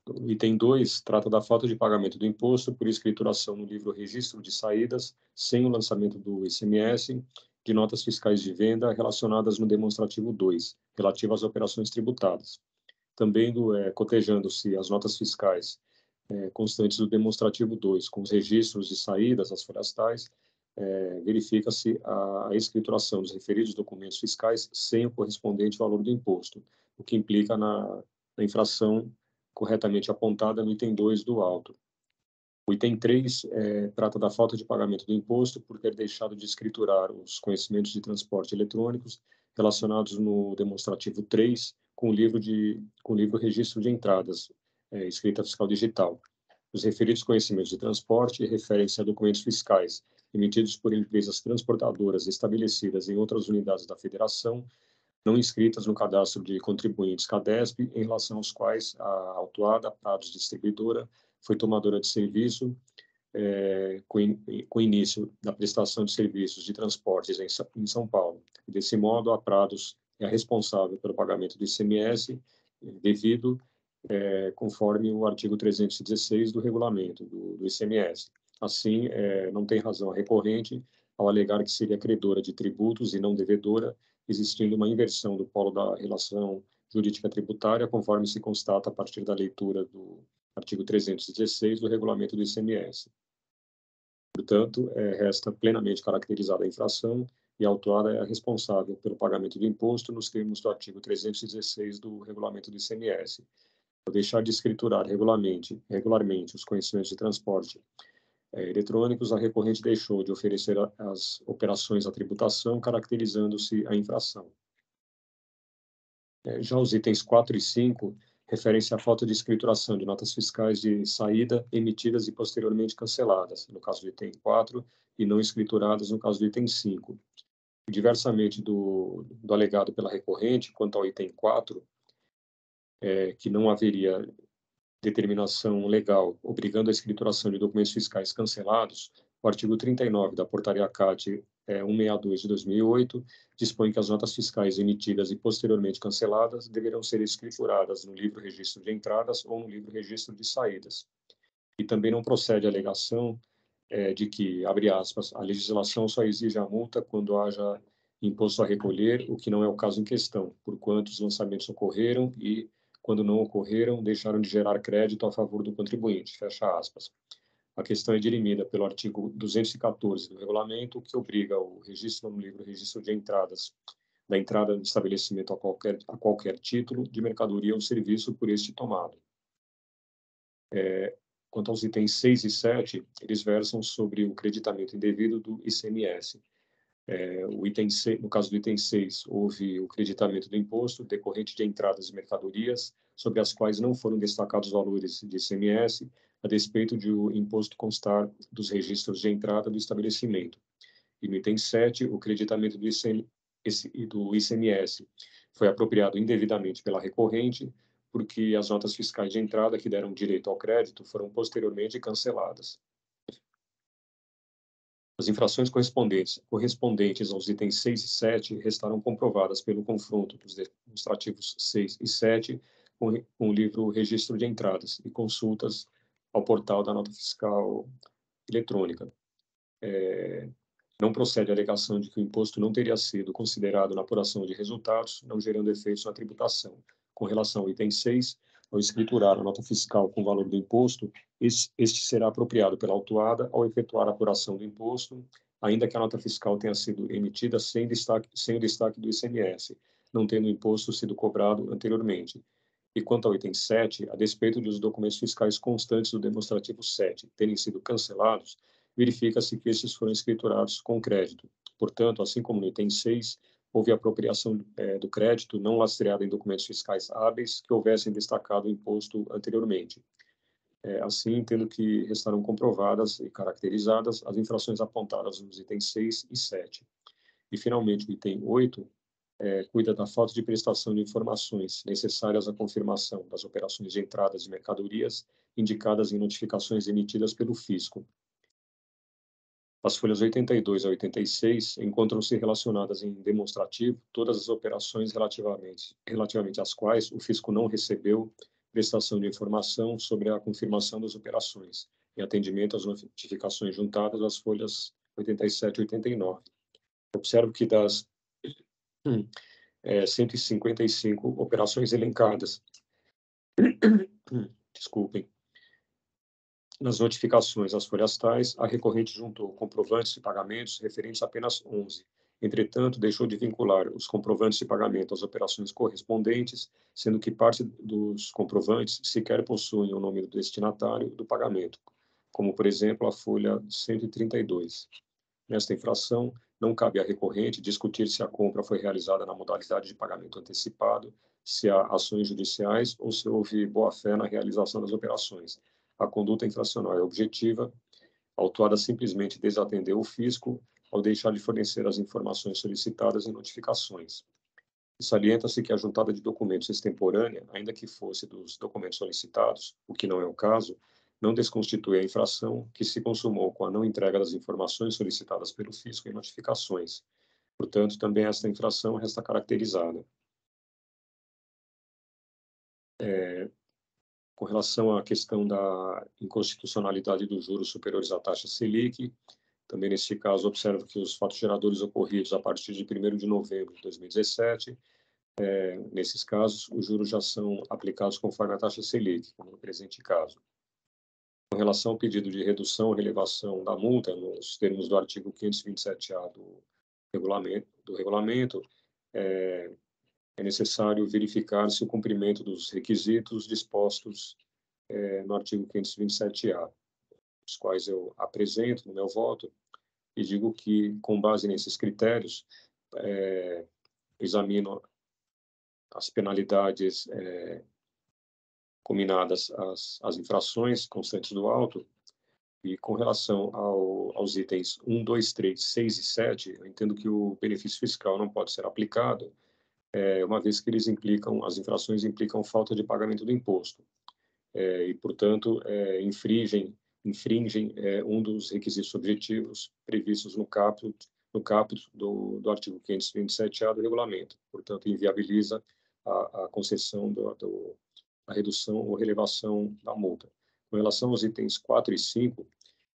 O item 2 trata da falta de pagamento do imposto por escrituração no livro registro de saídas, sem o lançamento do ICMS, de notas fiscais de venda relacionadas no demonstrativo 2, relativas às operações tributadas. Também cotejando-se as notas fiscais constantes do demonstrativo 2 com os registros de saídas, as folhas tais, verifica-se a escrituração dos referidos documentos fiscais sem o correspondente valor do imposto, o que implica na infração corretamente apontada no item 2 do auto. O item 3 trata da falta de pagamento do imposto por ter deixado de escriturar os conhecimentos de transporte eletrônicos relacionados no demonstrativo 3 com o livro registro de entradas, escrita fiscal digital. Os referidos conhecimentos de transporte referem-se a documentos fiscais emitidos por empresas transportadoras estabelecidas em outras unidades da Federação, não inscritas no cadastro de contribuintes CADESP, em relação aos quais a autuada, Prados Distribuidora, foi tomadora de serviço com início da prestação de serviços de transportes em São Paulo. E, desse modo, a Prados é a responsável pelo pagamento do ICMS devido conforme o artigo 316 do regulamento do ICMS. Assim, não tem razão a recorrente ao alegar que seria credora de tributos e não devedora, existindo uma inversão do polo da relação jurídica tributária, conforme se constata a partir da leitura do artigo 316 do regulamento do ICMS. Portanto, resta plenamente caracterizada a infração e a autuada é a responsável pelo pagamento do imposto nos termos do artigo 316 do regulamento do ICMS. Ao deixar de escriturar regularmente os conhecimentos de transporte eletrônicos, a recorrente deixou de oferecer as operações à tributação, caracterizando-se a infração. Já os itens 4 e 5 referem-se à falta de escrituração de notas fiscais de saída emitidas e posteriormente canceladas, no caso do item 4, e não escrituradas no caso do item 5. Diversamente do alegado pela recorrente, quanto ao item 4, que não haveria determinação legal obrigando a escrituração de documentos fiscais cancelados, o artigo 39 da Portaria CAT 162 de 2008 dispõe que as notas fiscais emitidas e posteriormente canceladas deverão ser escrituradas no livro registro de entradas ou no livro registro de saídas. E também não procede a alegação de que, abre aspas, a legislação só exige a multa quando haja imposto a recolher, o que não é o caso em questão, porquanto os lançamentos ocorreram e, quando não ocorreram, deixaram de gerar crédito a favor do contribuinte, fecha aspas. A questão é dirimida pelo artigo 214 do regulamento, que obriga o registro no livro registro de entradas, da entrada do estabelecimento a qualquer título de mercadoria ou serviço por este tomado. Quanto aos itens 6 e 7, eles versam sobre o creditamento indevido do ICMS. No caso do item 6, houve o creditamento do imposto decorrente de entradas de mercadorias sobre as quais não foram destacados valores de ICMS, a despeito de o imposto constar dos registros de entrada do estabelecimento. E no item 7, o creditamento do ICMS foi apropriado indevidamente pela recorrente, porque as notas fiscais de entrada que deram direito ao crédito foram posteriormente canceladas. As infrações correspondentes aos itens 6 e 7 restaram comprovadas pelo confronto dos demonstrativos 6 e 7 com o livro Registro de Entradas e consultas ao portal da nota fiscal eletrônica. Não procede a alegação de que o imposto não teria sido considerado na apuração de resultados, não gerando efeitos na tributação. Com relação ao item 6, ao escriturar a nota fiscal com o valor do imposto, este será apropriado pela autuada ao efetuar a apuração do imposto, ainda que a nota fiscal tenha sido emitida sem o destaque do ICMS, não tendo o imposto sido cobrado anteriormente. E quanto ao item 7, a despeito dos documentos fiscais constantes do demonstrativo 7 terem sido cancelados, verifica-se que estes foram escriturados com crédito. Portanto, assim como no item 6, houve apropriação do crédito não lastreada em documentos fiscais hábeis que houvessem destacado o imposto anteriormente. Assim, tendo que restaram comprovadas e caracterizadas as infrações apontadas nos itens 6 e 7. E, finalmente, o item 8 cuida da falta de prestação de informações necessárias à confirmação das operações de entradas de mercadorias indicadas em notificações emitidas pelo fisco. As folhas 82 a 86 encontram-se relacionadas em demonstrativo todas as operações relativamente às quais o fisco não recebeu prestação de informação sobre a confirmação das operações, em atendimento às notificações juntadas às folhas 87 e 89. Observo que das 155 operações elencadas, desculpem, nas notificações às folhas tais, a recorrente juntou comprovantes de pagamentos referentes a apenas 11. Entretanto, deixou de vincular os comprovantes de pagamento às operações correspondentes, sendo que parte dos comprovantes sequer possuem o nome do destinatário do pagamento, como, por exemplo, a folha 132. Nesta infração, não cabe à recorrente discutir se a compra foi realizada na modalidade de pagamento antecipado, se há ações judiciais ou se houve boa-fé na realização das operações. A conduta infracional é objetiva, a autuada simplesmente desatendeu o fisco ao deixar de fornecer as informações solicitadas em notificações. Salienta-se que a juntada de documentos extemporânea, ainda que fosse dos documentos solicitados, o que não é o caso, não desconstitui a infração que se consumou com a não entrega das informações solicitadas pelo fisco em notificações. Portanto, também esta infração resta caracterizada. Com relação à questão da inconstitucionalidade dos juros superiores à taxa Selic, também neste caso observo que os fatos geradores ocorridos a partir de 1º de novembro de 2017, nesses casos, os juros já são aplicados conforme a taxa Selic, como no presente caso. Com relação ao pedido de redução ou relevação da multa, nos termos do artigo 527-A do regulamento, é necessário verificar se o cumprimento dos requisitos dispostos no artigo 527-A, os quais eu apresento no meu voto, e digo que, com base nesses critérios, examino as penalidades combinadas às infrações constantes do auto, e com relação aos itens 1, 2, 3, 6 e 7, eu entendo que o benefício fiscal não pode ser aplicado, uma vez que as infrações implicam falta de pagamento do imposto, e, portanto, infringem um dos requisitos objetivos previstos no caput do artigo 527-A do regulamento. Portanto, inviabiliza a concessão da redução ou relevação da multa. Com relação aos itens 4 e 5,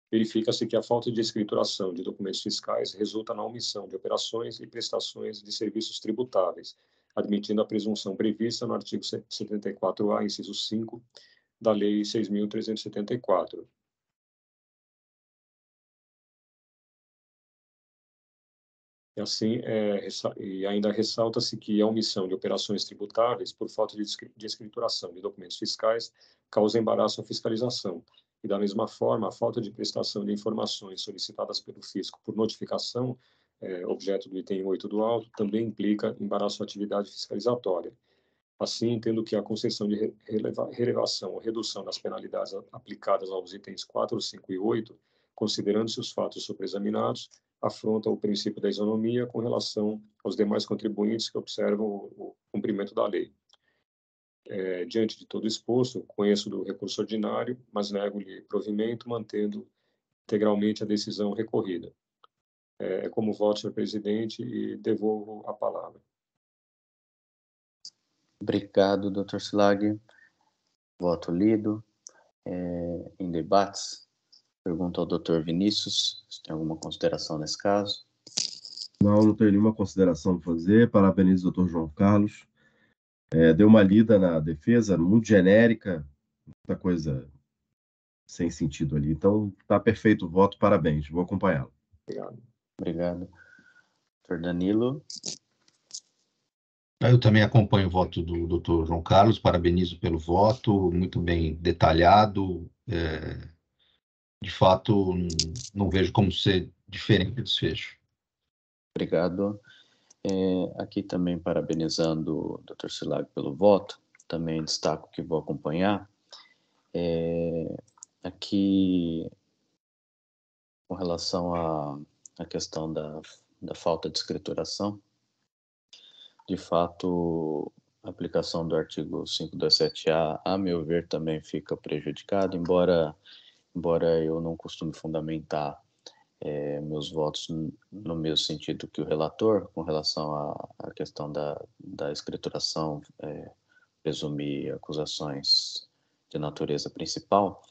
verifica-se que a falta de escrituração de documentos fiscais resulta na omissão de operações e prestações de serviços tributáveis, admitindo a presunção prevista no artigo 74-A, inciso 5, da Lei 6.374. E assim, e ainda ressalta-se que a omissão de operações tributáveis por falta de escrituração de documentos fiscais causa embaraço à fiscalização. E, da mesma forma, a falta de prestação de informações solicitadas pelo fisco por notificação, objeto do item 8 do auto, também implica embaraço à atividade fiscalizatória. Assim, entendo que a concessão de relevação ou redução das penalidades aplicadas aos itens 4, 5 e 8, considerando-se os fatos sobreexaminados, afronta o princípio da isonomia com relação aos demais contribuintes que observam o cumprimento da lei. Diante de todo exposto, conheço do recurso ordinário, mas nego-lhe provimento, mantendo integralmente a decisão recorrida. Como voto, senhor presidente, e devolvo a palavra. Obrigado, Dr. Silag. Voto lido. Em debates, pergunto ao Dr. Vinícius se tem alguma consideração nesse caso. Não tenho nenhuma consideração a fazer. Parabenizo o Dr. João Carlos. Deu uma lida na defesa, muito genérica, muita coisa sem sentido ali. Então, está perfeito o voto, parabéns. Vou acompanhá-lo. Obrigado. Dr. Danilo. Eu também acompanho o voto do Dr. João Carlos, parabenizo pelo voto, muito bem detalhado. De fato, não vejo como ser diferente o desfecho. Obrigado. Aqui também parabenizando o Dr. Silag pelo voto, também destaco que vou acompanhar. Aqui, com relação à questão da falta de escrituração, de fato, a aplicação do artigo 527-A, a meu ver, também fica prejudicada, embora eu não costume fundamentar meus votos no mesmo sentido que o relator, com relação à questão da escrituração, presumir acusações de natureza principal,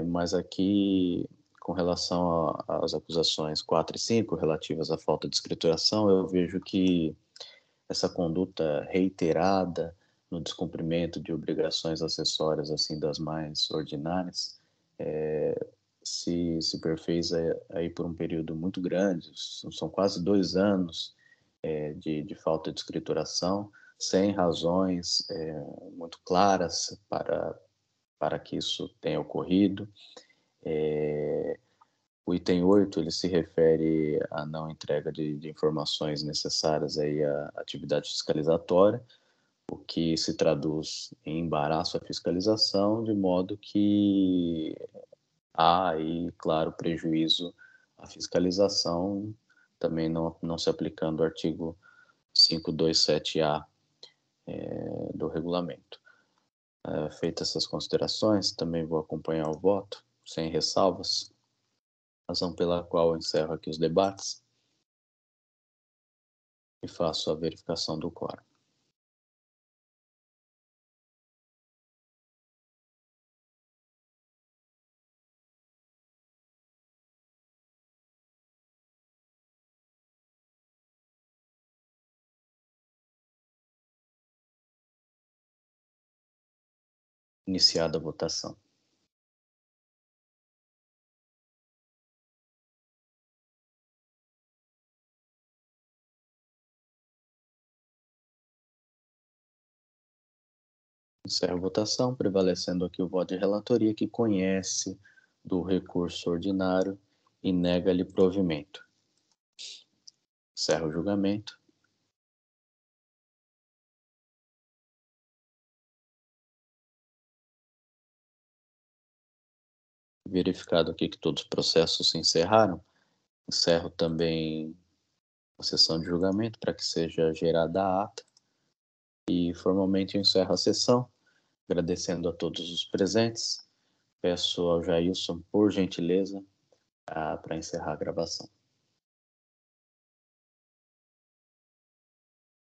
mas aqui, com relação às acusações 4 e 5, relativas à falta de escrituração, eu vejo que essa conduta reiterada no descumprimento de obrigações acessórias, assim, das mais ordinárias, se perfez aí por um período muito grande, são quase 2 anos de falta de escrituração, sem razões muito claras para que isso tenha ocorrido. O item 8, ele se refere à não entrega de informações necessárias aí à atividade fiscalizatória, o que se traduz em embaraço à fiscalização, de modo que há aí, claro, prejuízo à fiscalização, também não se aplicando o artigo 527-A do regulamento. Feitas essas considerações, também vou acompanhar o voto, sem ressalvas, razão pela qual eu encerro aqui os debates. e faço a verificação do quórum. Iniciada a votação. Encerro a votação, prevalecendo aqui o voto de relatoria, que conhece do recurso ordinário e nega-lhe provimento. Encerro o julgamento. Verificado aqui que todos os processos se encerraram, encerro também a sessão de julgamento para que seja gerada a ata e formalmente eu encerro a sessão, agradecendo a todos os presentes. Peço ao Jailson, por gentileza, para encerrar a gravação.